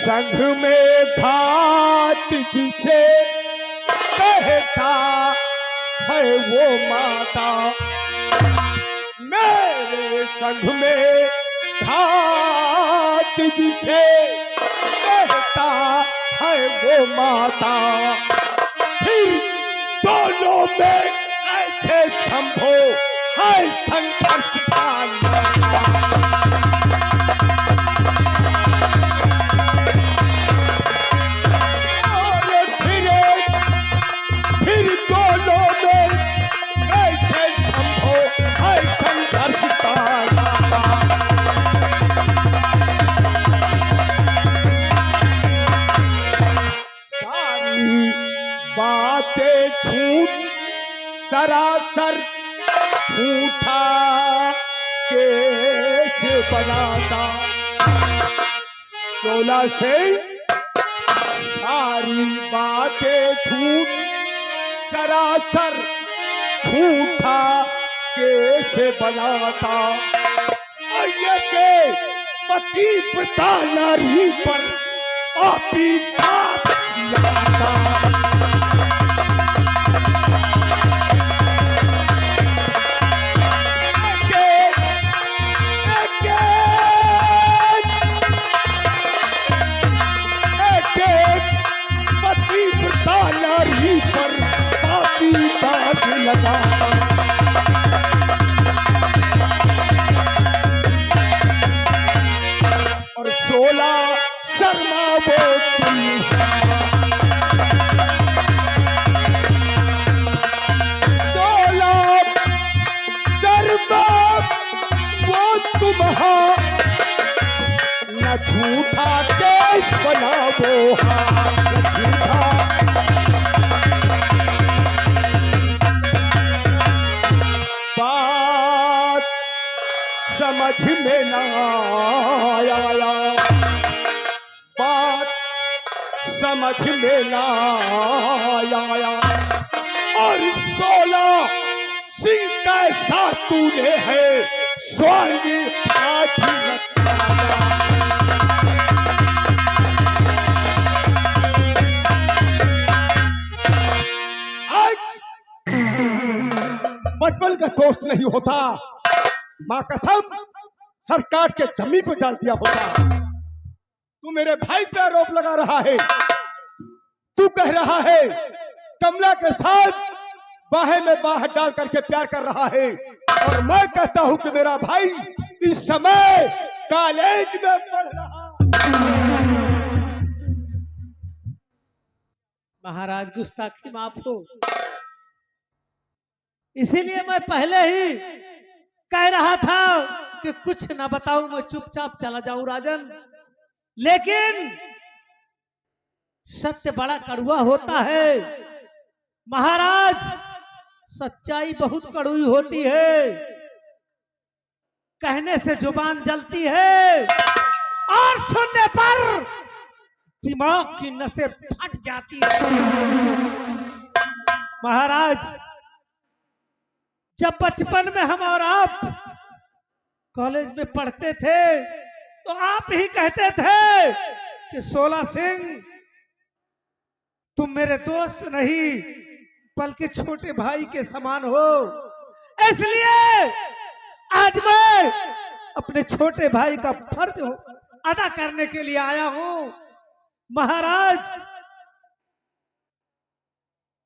संग में घाट जिसे कहता है वो माता, मेरे संग में घाट जिसे कहता है वो माता, फिर दोनों में ऐसे संभो है संघर्ष का नाता। फिर दोनों में ऐसे संभो है संघर्ष का नाता। सारी बातें झूठ सरासर झूठा कैसे बनाता, 16 से सारी बातें झूठ सरासर झूठा कैसे बनाता, ये के पति पिता नारी पर पापी बात लगाता। नारी पर पापी दाग लगाता। और 16 शर्मा वो तुम, 16 शर्मा वो तुम न झूठा केस बनावो, न झूठा बात समझ में ना आया, बात समझ में ना आया। और 16 सिंह कैसा तूने है स्वांग आठी रखाया। बचपन का दोस्त नहीं होता, मां कसम सर काट के जमीन पर डाल दिया होता। तू मेरे भाई पे आरोप लगा रहा है, तू कह रहा है कमला के साथ बाहें में बाह डाल करके प्यार कर रहा है, और मैं कहता हूं कि मेरा भाई इस समय कॉलेज में पढ़ रहा। महाराज गुस्ताखी माफ हो, इसीलिए मैं पहले ही कह रहा था कि कुछ ना बताऊं, मैं चुपचाप चला जाऊं राजन। लेकिन सत्य बड़ा कड़वा होता है महाराज, सच्चाई बहुत कड़वी होती है, कहने से जुबान जलती है और सुनने पर दिमाग की नसें फट जाती है। महाराज जब बचपन में हम और आप कॉलेज में पढ़ते थे तो आप ही कहते थे कि 16 सिंह तुम मेरे दोस्त नहीं बल्कि छोटे भाई के समान हो, इसलिए आज मैं अपने छोटे भाई का फर्ज अदा करने के लिए आया हूं। महाराज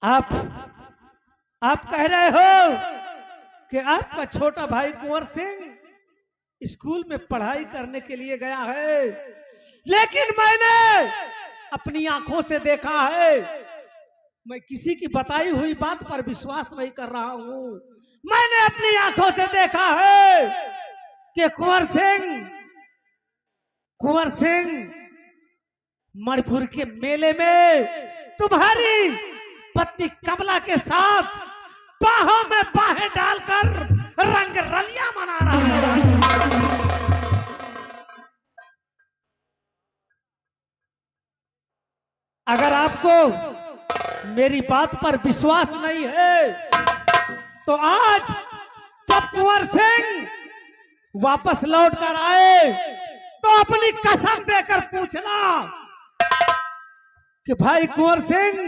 आप कह रहे हो कि आपका छोटा भाई कुंवर सिंह स्कूल में पढ़ाई करने के लिए गया है, लेकिन मैंने अपनी आंखों से देखा है, मैं किसी की बताई हुई बात पर विश्वास नहीं कर रहा हूं। मैंने अपनी आंखों से देखा है कि कुंवर सिंह मणिपुर के मेले में तुम्हारी पत्नी कमला के साथ बाहों में बाहें डालकर रंग रलियां मना रहा है। अगर आपको मेरी बात पर विश्वास नहीं है तो आज जब कुंवर सिंह वापस लौट कर आए तो अपनी कसम देकर पूछना कि भाई कुंवर सिंह,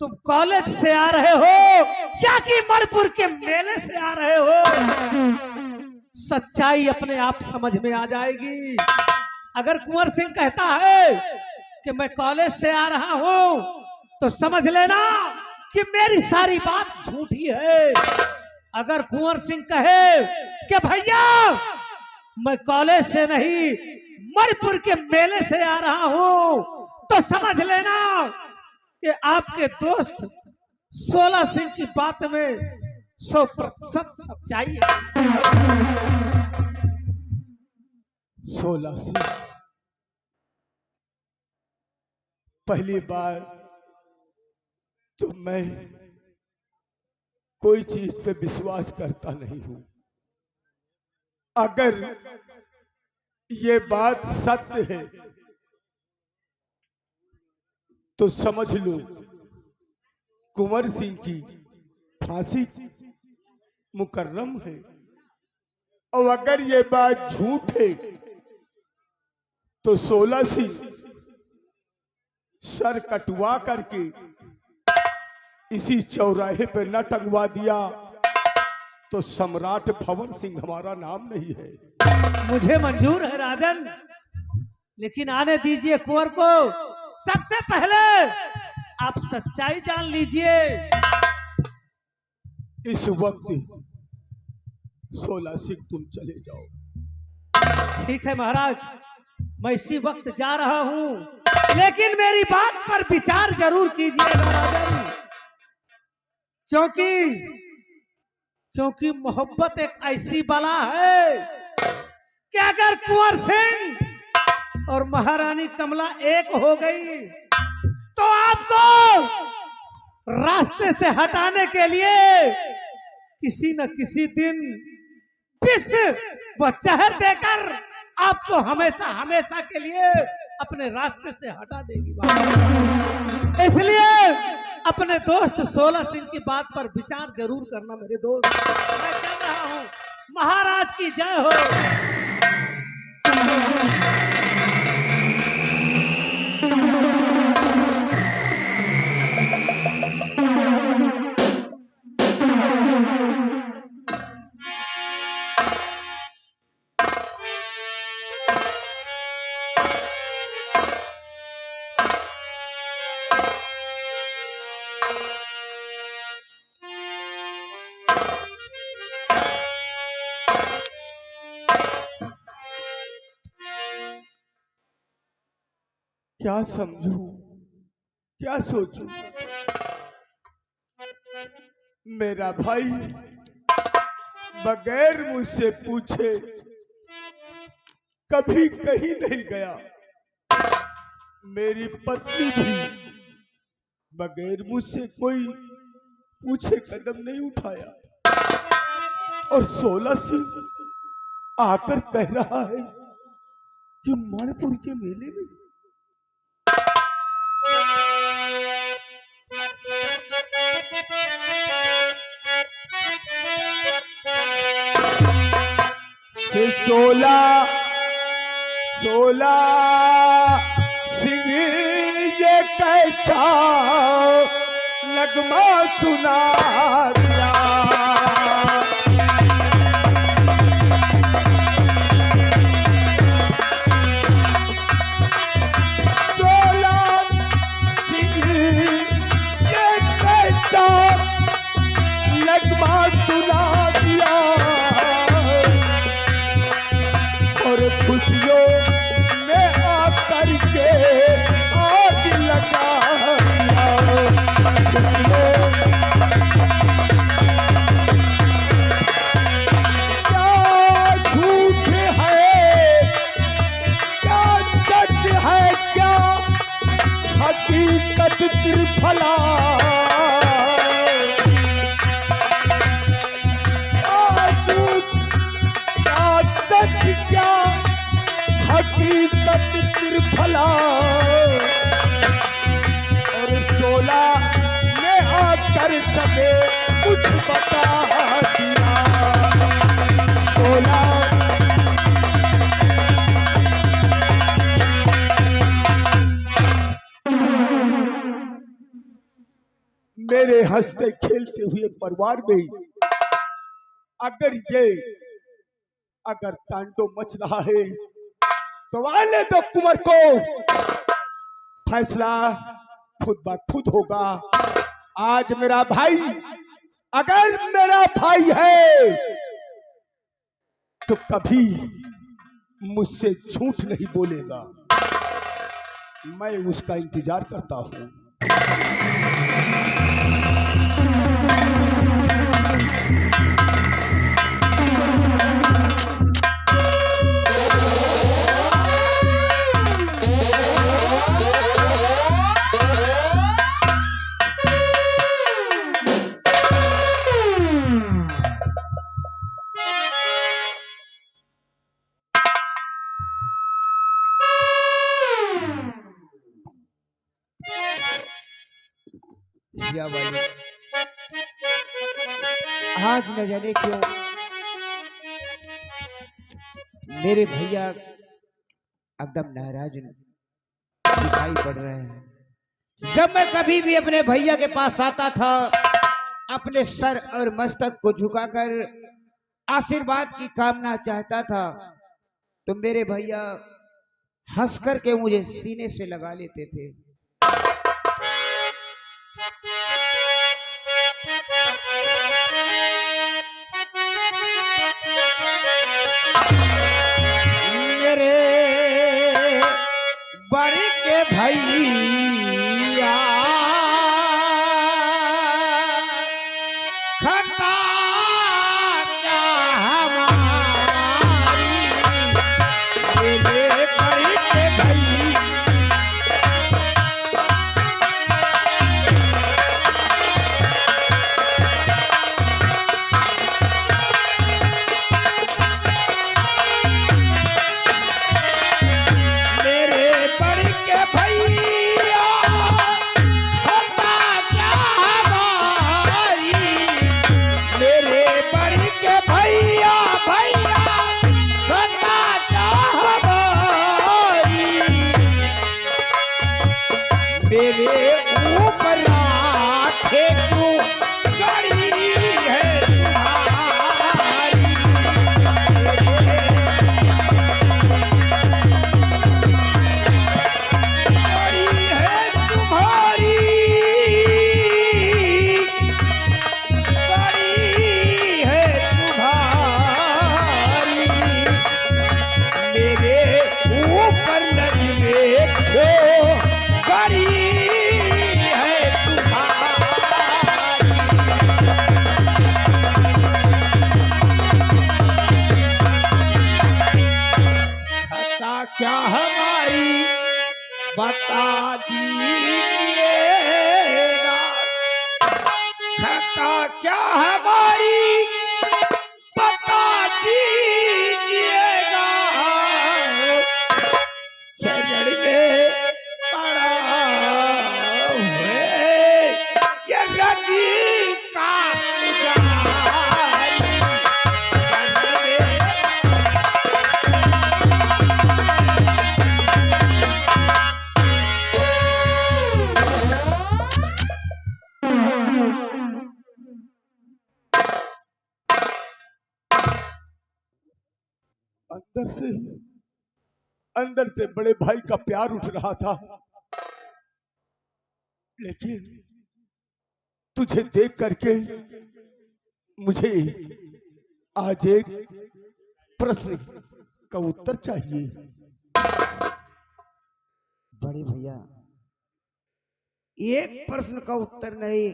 तुम कॉलेज से आ रहे हो या कि मणिपुर के मेले से आ रहे हो, सच्चाई अपने आप समझ में आ जाएगी। अगर कुंवर सिंह कहता है कि मैं कॉलेज से आ रहा हूं, तो समझ लेना कि मेरी सारी बात झूठी है। अगर कुंवर सिंह कहे कि भैया मैं कॉलेज से नहीं मणिपुर के मेले से आ रहा हूं, तो समझ लेना कि आपके दोस्त 16 सिंह की बात में 100% सच्चाई है। 16 सिंह, पहली बार तो मैं कोई चीज पे विश्वास करता नहीं हूं। अगर ये बात सत्य है तो समझ लो कुंवर सिंह की फांसी मुकर्रम है, और अगर ये बात झूठ है तो 16 सिंह सर कटवा करके इसी चौराहे पे न टंगवा दिया तो सम्राट भवन सिंह हमारा नाम नहीं है। मुझे मंजूर है राजन, लेकिन आने दीजिए कुंवर को। सबसे पहले आप सच्चाई जान लीजिए। इस वक्त 16 सिंह तुम चले जाओ। ठीक है महाराज, मैं इसी वक्त जा रहा हूं, लेकिन मेरी बात पर विचार जरूर कीजिएगा राजन, क्योंकि मोहब्बत एक ऐसी बला है कि अगर कुंवर सिंह और महारानी कमला एक हो गई तो आपको रास्ते से हटाने के लिए किसी न किसी दिन विष व जहर देकर आपको हमेशा हमेशा के लिए अपने रास्ते से हटा देगी। इसलिए अपने दोस्त 16 सिंह की बात पर विचार जरूर करना मेरे दोस्त। मैं चल रहा हूं, महाराज की जय हो। क्या समझूं, क्या सोचूं? मेरा भाई बगैर मुझसे पूछे कभी कहीं नहीं गया, मेरी पत्नी भी बगैर मुझसे कोई पूछे कदम नहीं उठाया, और 16 सिंह आकर कह रहा है कि मणिपुर के मेले में फिर 16 सिंह ये कैसा नगमा सुना दिया। खुशियों में आकर के आग लगा क्या झूठ है, क्या सच है, क्या हकीकत त्रिफला, क्या झूठ, क्या सच, क्या हकीकत त्रिफला, और 16 ने आकर सके कुछ बता दिया। 16 महाराज हंसते खेलते हुए परिवार में अगर तांडव मच रहा है तो आने दो कुंवर को, फैसला खुद ब खुद होगा। आज मेरा भाई अगर मेरा भाई है तो कभी मुझसे झूठ नहीं बोलेगा। मैं उसका इंतजार करता हूं। भैया वाली आज न जाने क्यों मेरे भैया एकदम नाराज दिखाई पड़ रहे हैं। जब मैं कभी भी अपने भैया के पास आता था, अपने सर और मस्तक को झुकाकर आशीर्वाद की कामना चाहता था, तो मेरे भैया हंस करके मुझे सीने से लगा लेते थे। मेरे बड़े के भैया खता क्या हमारी, मेरे बड़े के भैया मेरे ऊपर राखे क्यों गड़ी है तुम्हारी, गड़ी है तुम्हारी, गड़ी है तुम्हारी, मेरे ऊपर नजरे छो गड़ी क्या हमारी बता दीजिएगा, खता क्या हमारी बता दीजिएगा, चरण में पड़ा हुए ये रजी का अंदर से बड़े भाई का प्यार उठ रहा था, लेकिन तुझे देख करके मुझे आज एक प्रश्न का उत्तर चाहिए। बड़े भैया, एक प्रश्न का उत्तर नहीं,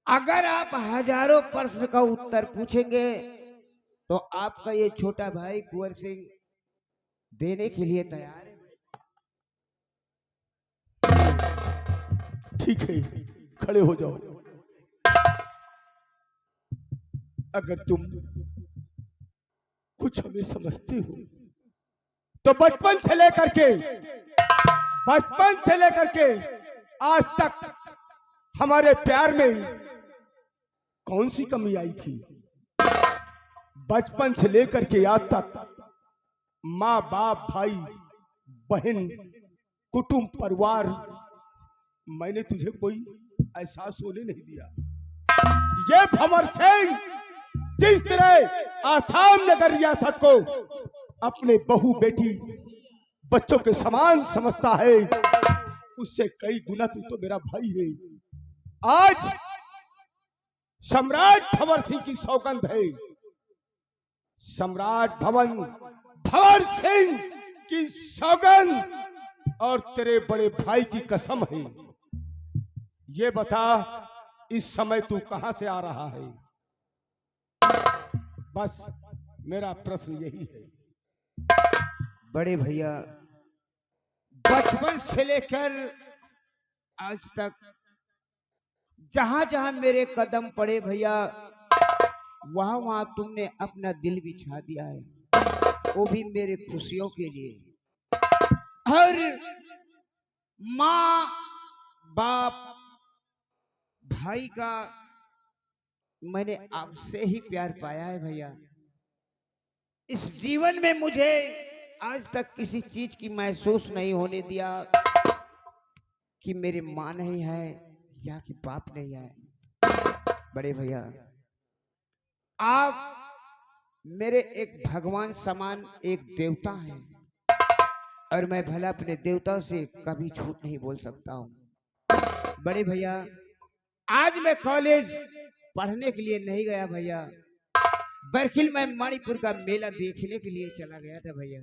अगर आप हजारों प्रश्न का उत्तर पूछेंगे तो आपका ये छोटा भाई कुंवर सिंह देने के लिए तैयार है। ठीक है, खड़े हो जाओ। अगर तुम कुछ हमें समझते हो तो बचपन से लेकर के आज तक हमारे प्यार में कौन सी कमी आई थी। बचपन से लेकर के आज तक माँ बाप भाई बहन कुटुंब परिवार, मैंने तुझे कोई एहसास होने नहीं दिया। ये भंवर सिंह जिस तरह आसाम नगर रियासत को अपने बहू बेटी बच्चों के समान समझता है, उससे कई गुना तू तो मेरा भाई है। आज सम्राट भंवर सिंह की सौगंध है, सम्राट भंवर सिंह की सौगंध और तेरे बड़े भाई की कसम है। ये बता इस समय तू कहां से आ रहा है? बस मेरा प्रश्न यही है। बड़े भैया, बचपन से लेकर आज तक जहां जहां मेरे कदम पड़े भैया, वहां वहां तुमने अपना दिल बिछा दिया है, वो भी मेरे खुशियों के लिए। और माँ बाप भाई का मैंने आपसे ही प्यार पाया है भैया। इस जीवन में मुझे आज तक किसी चीज की महसूस नहीं होने दिया कि मेरी माँ नहीं है या कि बाप नहीं है। बड़े भैया, आप मेरे एक भगवान समान एक देवता हैं, और मैं भला अपने देवताओं से कभी झूठ नहीं बोल सकता हूँ। बड़े भैया, आज मैं कॉलेज पढ़ने के लिए नहीं गया भैया, बरखिल मैं मणिपुर का मेला देखने के लिए चला गया था भैया।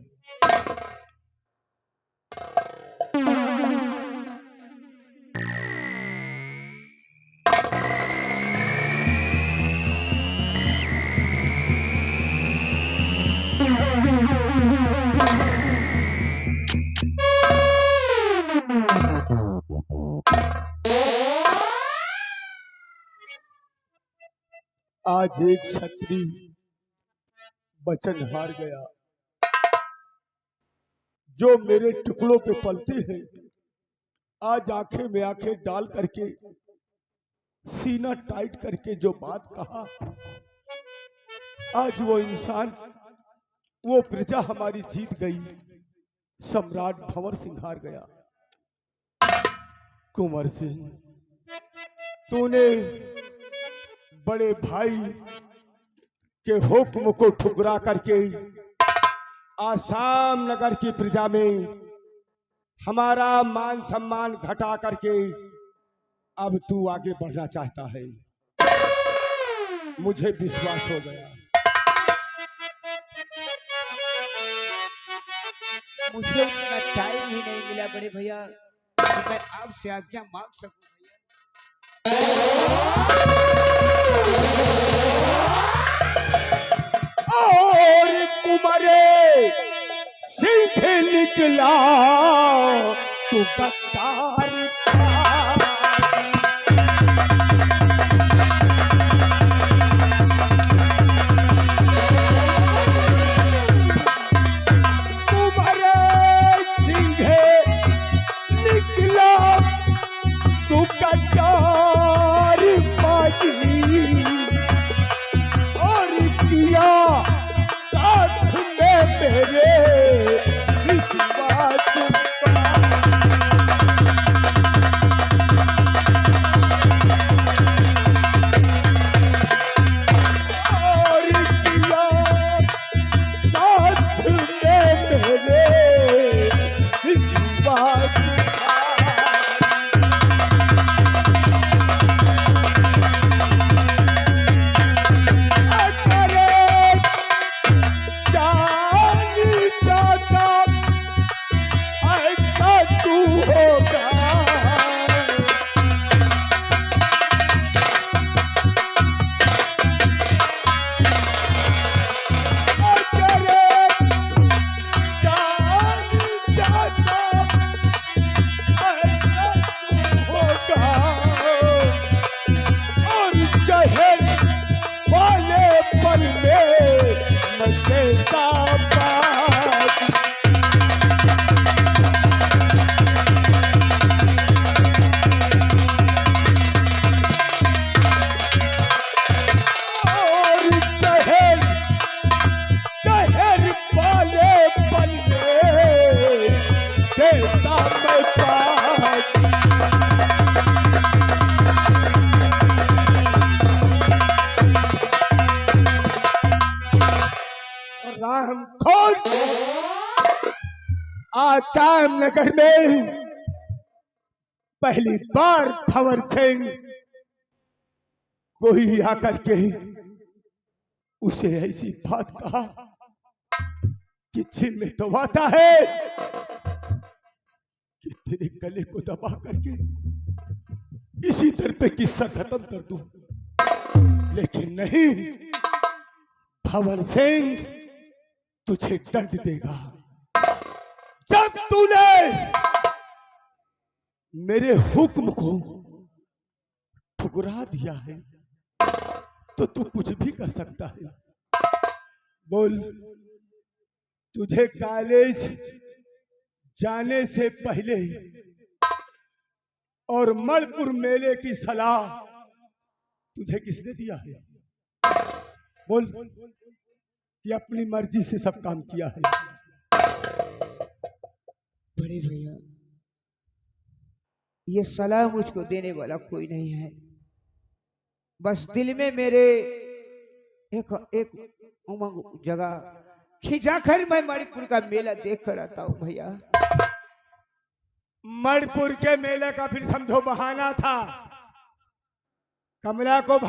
आज एक क्षत्रिय वचन हार गया, जो मेरे टुकड़ों पे पलते हैं। आज आंखें में आंखें डाल करके, सीना टाइट करके जो बात कहा, आज वो इंसान, वो प्रजा हमारी जीत गई। सम्राट भंवर सिंह हार गया। कुंवर सिंह, तूने बड़े भाई के हुक्म को ठुकरा करके आसाम नगर की प्रजा में हमारा मान सम्मान घटा करके अब तू आगे बढ़ना चाहता है। मुझे विश्वास हो गया। मुझे उतना टाइम ही नहीं मिला बड़े भैया कि मैं आपसे आज्ञा मांग सकूं और कुमारे सिंह निकला तू गद्दार कुमारे सिंह निकला तू गद्दार बाजी और किया साथ में मेरे विश्वास। राम खोल। आज श्याम नगर में पहली बार भंवर सिंह कोई आकर के उसे ऐसी बात कहा कि जिन में तो आता है कि तेरे गले को दबा करके इसी दर पे किस्सा खत्म कर दूं, लेकिन नहीं, भंवर सिंह तुझे दंड देगा। जब तूने मेरे हुक्म को ठुकरा दिया है तो तू कुछ भी कर सकता है। बोल, तुझे कॉलेज जाने से पहले और मलपुर मेले की सलाह तुझे किसने दिया है? बोल कि अपनी मर्जी से सब काम किया है। बड़े भैया, ये सलाह मुझको देने वाला कोई नहीं है। बस दिल में मेरे एक उमंग जगह खिंचाकर मैं मणिपुर का मेला देख कर आता हूँ भैया। मणिपुर के मेले का फिर समझो बहाना था। कमला को